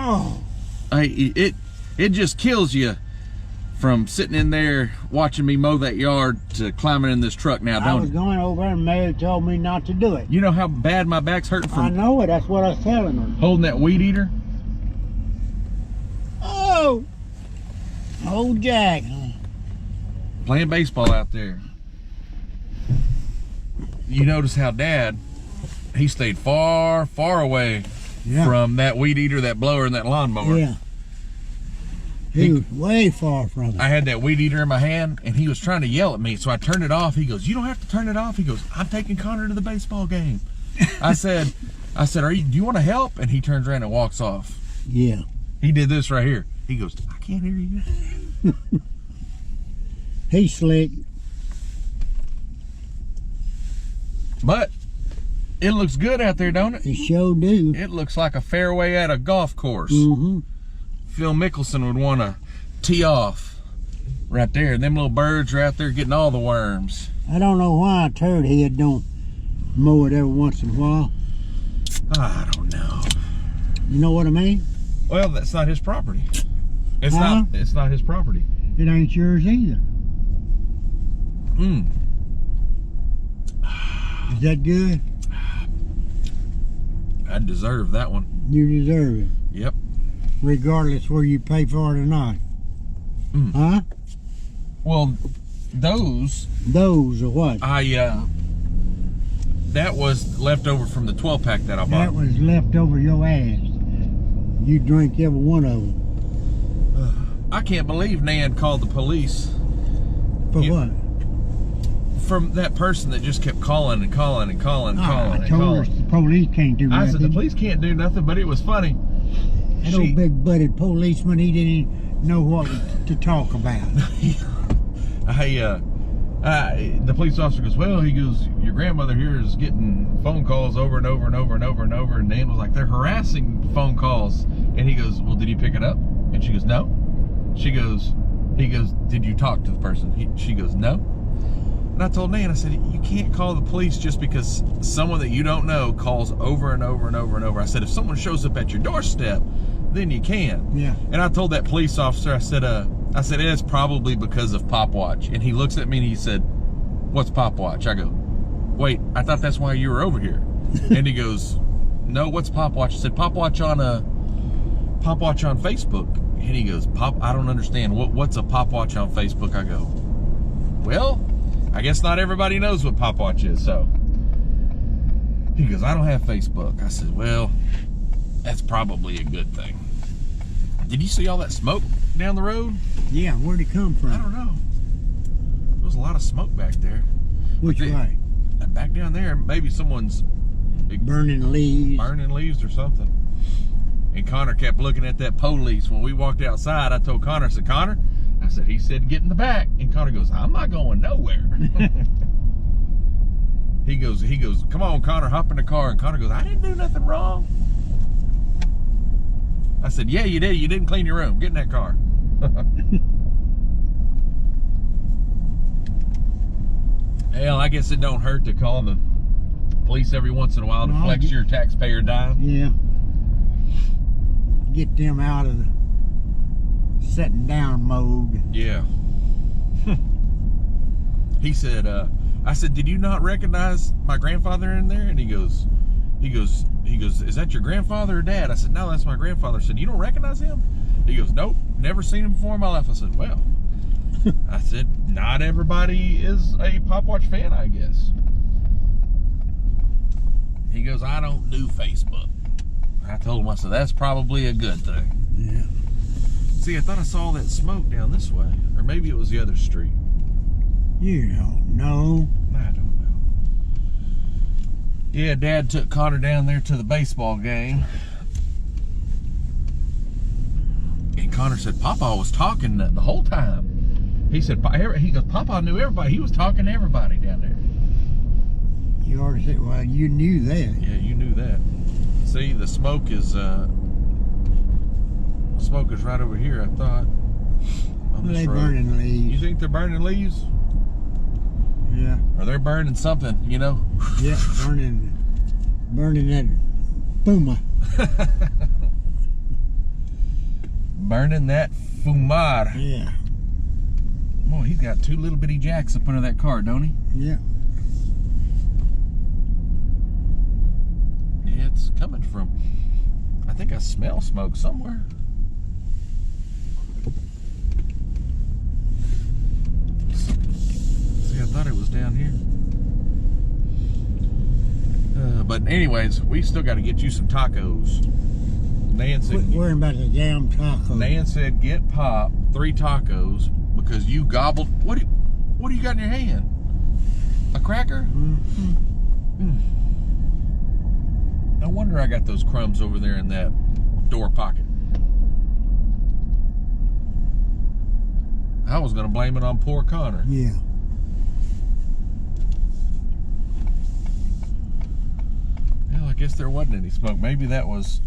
Oh. It just kills you from sitting in there watching me mow that yard to climbing in this truck now, don't it? I was going over and Mary told me not to do it. You know how bad my back's hurting from... I know it. That's what I was telling her. Holding that weed eater? Oh! Old Jack. Playing baseball out there. You notice how Dad, he stayed far, far away from that weed eater, that blower, and that lawnmower. Yeah. He was way far from it. I had that weed eater in my hand, and he was trying to yell at me, so I turned it off. He goes, "You don't have to turn it off." He goes, "I'm taking Connor to the baseball game." I said, do you want to help? And he turns around and walks off. Yeah. He did this right here. He goes, "I can't hear you." He's slick. But it looks good out there, don't it? It sure do. It looks like a fairway at a golf course. Mm-hmm. Phil Mickelson would want to tee off right there. Them little birds are out there getting all the worms. I don't know why a turd head don't mow it every once in a while. I don't know. You know what I mean? Well, that's not his property. It's not his property. It ain't yours either. Is that good? I deserve that one. You deserve it. Yep. Regardless whether you pay for it or not. Huh? Well, those are what? That was left over from the 12-pack that I bought. That was left over your ass. You drink every one of them. I can't believe Nan called the police. For what? From that person that just kept calling and calling and calling and calling. I told her the police can't do nothing. I said the police can't do nothing, but it was funny. That old big-butted policeman, he didn't even know what to talk about. The police officer goes, "Well," he goes, "your grandmother here is getting phone calls over and over and over and over and over." And Nan was like, "They're harassing phone calls." And he goes, "Well, did you pick it up?" And she goes, "No." He goes, "Did you talk to the person?" She goes, "No." And I told Nan, I said, "You can't call the police just because someone that you don't know calls over and over and over and over." I said, "If someone shows up at your doorstep, then you can." Yeah. And I told that police officer, I said, "It's probably because of Pop Watch." And he looks at me and he said, "What's Pop Watch?" I go, "Wait, I thought that's why you were over here." And he goes, "No, what's Pop Watch?" I said, Pop Watch on Facebook." And he goes, I don't understand. What's a Pop Watch on Facebook?" I go, "Well, I guess not everybody knows what Pop Watch is." So he goes, "I don't have Facebook." I said, "Well, that's probably a good thing." Did you see all that smoke down the road? Yeah, where'd it come from? I don't know. There was a lot of smoke back there. Which way? Back down there, maybe someone's burning leaves. Burning leaves or something. And Connor kept looking at that police. When we walked outside, I told Connor, I said, "Connor," I said, "he said get in the back." And Connor goes, "I'm not going nowhere." He goes, "Come on, Connor, hop in the car." And Connor goes, "I didn't do nothing wrong." I said, "Yeah, you did. You didn't clean your room. Get in that car." Hell, I guess it don't hurt to call the police every once in a while to flex your taxpayer dime. Yeah. Get them out of the setting down mode. Yeah. He said, I said, "Did you not recognize my grandfather in there?" And he goes, "Is that your grandfather or dad?" I said, "No, that's my grandfather." I said, "You don't recognize him?" He goes, "Nope, never seen him before in my life." I said, "Well," I said, "not everybody is a Pop Watch fan, I guess." He goes, "I don't do Facebook." I told him, I said, "That's probably a good thing." Yeah. See, I thought I saw that smoke down this way. Or maybe it was the other street. You don't know. I don't know. Yeah, Dad took Connor down there to the baseball game. And Connor said, "Papa was talking the whole time." He said, "Papa knew everybody. He was talking to everybody down there." You already said, well, you knew that. Yeah, you knew that. See, the smoke is right over here, I thought. They're burning leaves. You think they're burning leaves? Yeah. Or they're burning something, you know? Yeah, burning that puma. Burning that fumar. Yeah. Boy, he's got two little bitty jacks up under that car, don't he? Yeah. Yeah, it's coming from, I think I smell smoke somewhere. See, I thought it was down here. But anyways, we still got to get you some tacos. Nan said, Quit worrying about the damn taco. Nan said, get Pop 3 tacos because you gobbled. What do you got in your hand? A cracker? Mm-hmm. No wonder I got those crumbs over there in that door pocket. I was going to blame it on poor Connor. Yeah. Well, I guess there wasn't any smoke. Maybe that was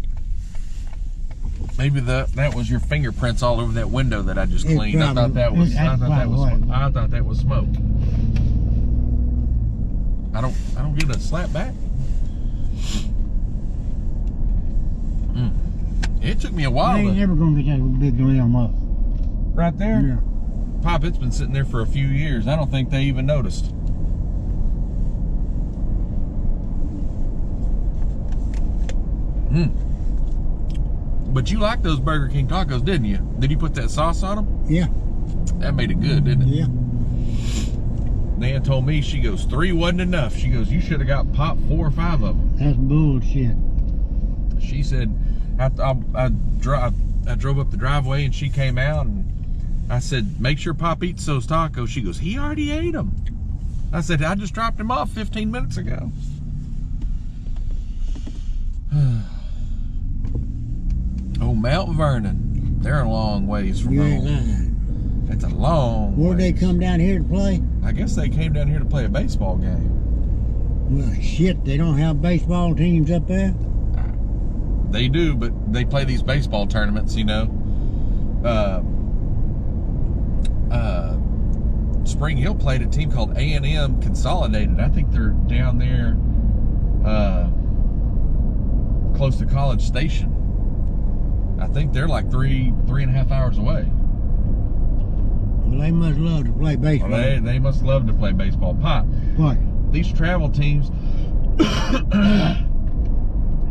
your fingerprints all over that window that I just cleaned. I thought that was smoke. I don't get a slap back. It took me a while. I ain't never gonna get that big limb up. Right there? Yeah. Pop, it's been sitting there for a few years. I don't think they even noticed. But you liked those Burger King tacos, didn't you? Did you put that sauce on them? Yeah. That made it good, didn't it? Yeah. Nan told me, she goes, 3 wasn't enough. She goes, you should have got Pop 4 or 5 of them. That's bullshit. She said, I drove up the driveway and she came out and I said, make sure Pop eats those tacos. She goes, he already ate them. I said, I just dropped him off 15 minutes ago. Oh, Mount Vernon. They're a long ways from You ain't home. lying. That's a long Where'd they ways. come down here to play? I guess they came down here to play a baseball game. Well, shit, they don't have baseball teams up there? They do, but they play these baseball tournaments, you know. Spring Hill played a team called A&M Consolidated. I think they're down there close to College Station. I think they're like 3.5 hours away. Well, they must love to play baseball. Well, they must love to play baseball. Pop. What? These travel teams,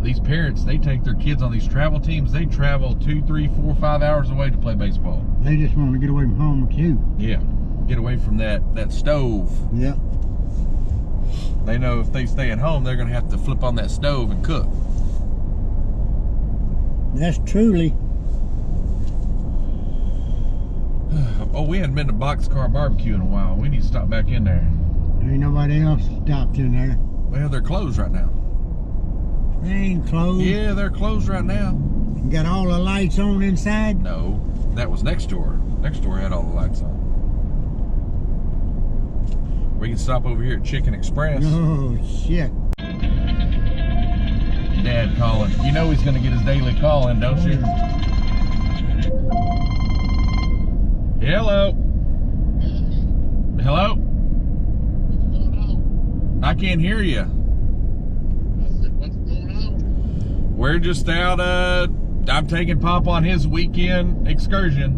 these parents, they take their kids on these travel teams. They travel 2, 3, 4, 5 hours away to play baseball. They just want to get away from home, too. Yeah. Get away from that stove. Yeah. They know if they stay at home, they're going to have to flip on that stove and cook. That's truly. Oh, we hadn't been to Boxcar Barbecue in a while. We need to stop back in there. There ain't nobody else stopped in there. Well, they're closed right now. They ain't closed. Yeah, they're closed right now. Got all the lights on inside? No, that was next door. Next door had all the lights on. We can stop over here at Chicken Express. Oh, shit. Dad calling. You know he's going to get his daily call in, don't you? Hello. Hello. What's going on? I can't hear you. I said, what's going on? We're just out. I'm taking Pop on his weekend excursion.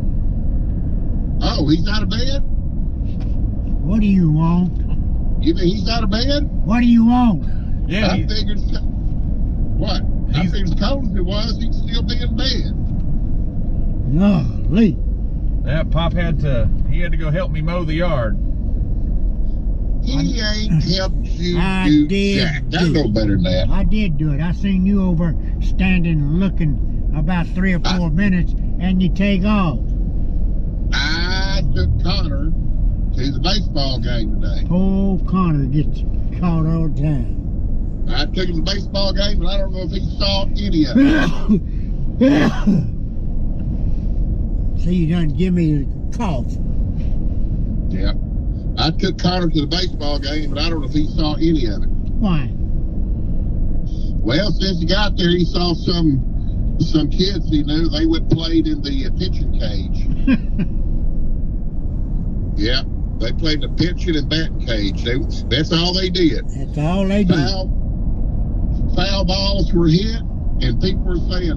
Oh, he's out of bed? What do you want? You mean he's out of bed? What do you want? Yeah. I figured. What? I figured as cold as it was, he'd still be in bed. Golly. Yeah, Pop had to go help me mow the yard. He ain't helped you I do did jack. I do know it. better than that. I did do it. I seen you over standing looking about 3 or 4 minutes and you take off. I took Connor to the baseball game today. Poor Connor gets caught all the time. I took him to the baseball game, and I don't know if he saw any of it. See, you done give me a cough. Yeah. I took Connor to the baseball game, but I don't know if he saw any of it. Why? Well, since he got there, he saw some kids he knew. They would played in the pitching cage. Yeah, they played the pitching and batting cage. That's all they did. That's all they do. Foul balls were hit, and people were saying,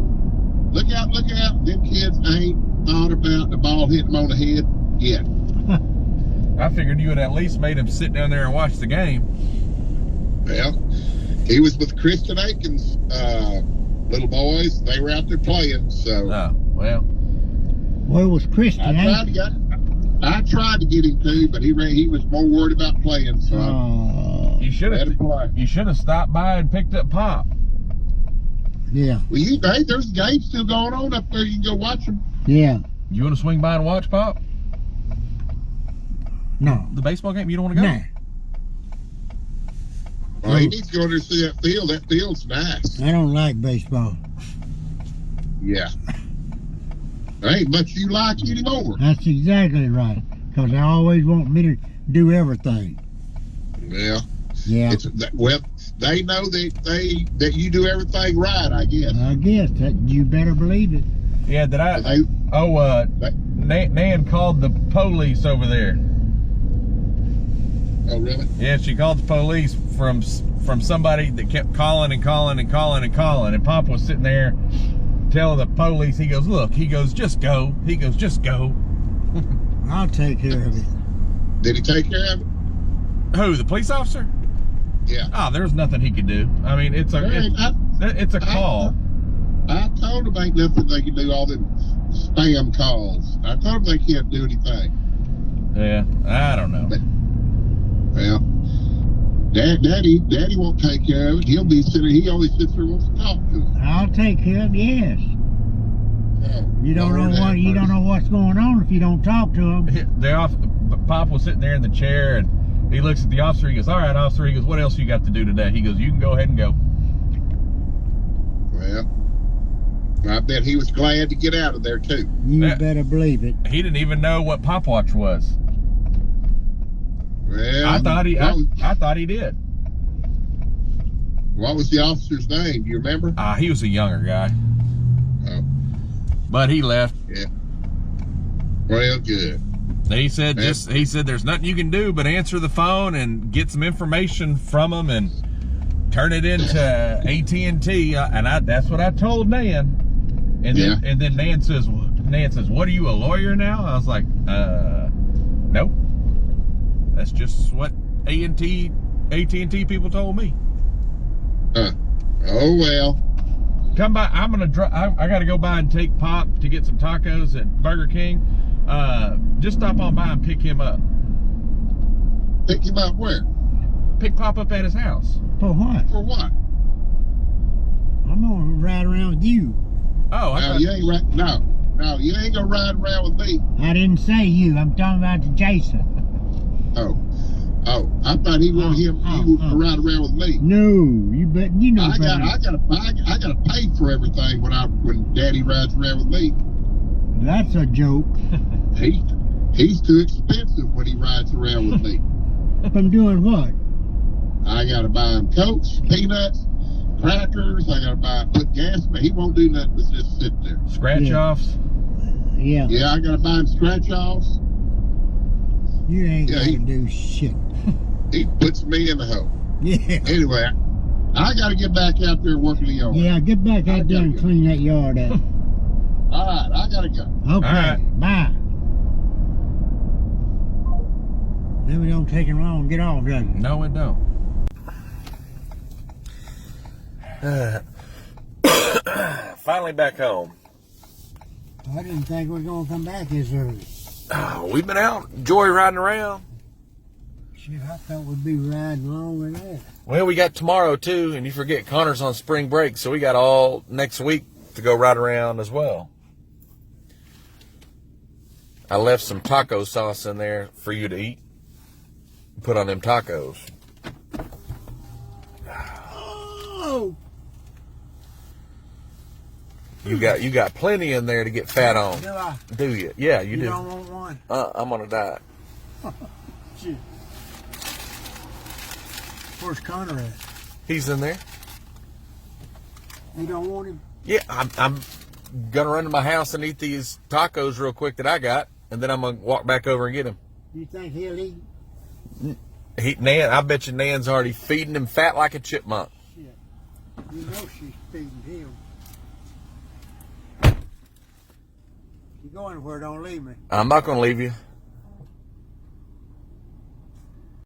Look out, look out. Them kids ain't thought about the ball hitting them on the head yet. I figured you would at least made him sit down there and watch the game. Well, he was with Kristen Aiken's little boys. They were out there playing, so. Oh, well. Well, it was Christian. I tried to get him to, but he was more worried about playing, so You should have stopped by and picked up Pop. Yeah. Well, hey, there's a game still going on up there. You can go watch them. Yeah. You want to swing by and watch Pop? No. The baseball game? You don't want to go? Nah. Well, he needs to go over there and see that field. That field's nice. I don't like baseball. Yeah. There ain't much you like anymore. That's exactly right. Because they always want me to do everything. Well, Yeah. Well, they know that you do everything right, I guess. I guess that you better believe it. Yeah, Nan called the police over there. Oh, really? Yeah, she called the police from somebody that kept calling and calling and calling and calling. And Pop was sitting there telling the police, he goes, look, he goes, just go. He goes, just go. I'll take care of it. Did he take care of it? Who, the police officer? Yeah. Oh, there's nothing he could do. I mean, it's a call. I told him ain't nothing they can do, all them spam calls. I told him they can't do anything. Yeah, I don't know. But, well, Daddy won't take care of it. He always sits there and wants to talk to him. I'll take care of it, yes. Oh, You don't know what's going on if you don't talk to him. Pop was sitting there in the chair and he looks at the officer. He goes, all right, officer. He goes, what else you got to do today? He goes, you can go ahead and go. Well, I bet he was glad to get out of there too. You better believe it. He didn't even know what Pop Watch was. Well, I thought he did. What was the officer's name? Do you remember? He was a younger guy. Oh. But he left. Yeah. Well, good. He said there's nothing you can do but answer the phone and get some information from them and turn it into AT&T. And that's what I told Nan. And then Nan says, what are you, a lawyer now? I was like, nope. That's just what AT&T people told me. Oh well. Come by. I got to go by and take Pop to get some tacos at Burger King. Just stop on by and pick him up. Pick him up where? Pick Pop up at his house. For what? For what? I'm gonna ride around with you. Oh, You ain't right. No, you ain't gonna ride around with me. I didn't say you. I'm talking about Jason. Oh, I thought he wanted him to ride around with me. No, you bet. You know. I gotta pay for everything when Daddy rides around with me. That's a joke. He's too expensive when he rides around with me. I'm doing what? I gotta buy him Cokes, peanuts, crackers. I gotta put gas in. He won't do nothing but just sit there. Scratch offs. Yeah. Yeah, I gotta buy him scratch offs. You ain't gonna do shit. He puts me in the hole. Yeah. Anyway, I gotta get back out there and work in the yard. Yeah, get back out there and clean that yard up. All right, I gotta go. Okay, right. Bye. Then we don't take it wrong. Get off, does it? No, it don't. Finally back home. I didn't think we were gonna come back this early. Oh, we've been out joyriding around. Shit, I thought we'd be riding longer than that. Well, we got tomorrow too, and you forget Connor's on spring break, so we got all next week to go ride around as well. I left some taco sauce in there for you to eat. Put on them tacos. Oh! You got plenty in there to get fat on. Do I? Do you? Yeah, you do. You don't want one? I'm on a diet. Shit. Where's Connor at? He's in there. You don't want him? Yeah, I'm gonna run to my house and eat these tacos real quick that I got, and then I'm gonna walk back over and get him. You think he'll eat? Nan, I bet you Nan's already feeding him fat like a chipmunk. Shit. You know she's feeding him. You go anywhere, don't leave me. I'm not going to leave you.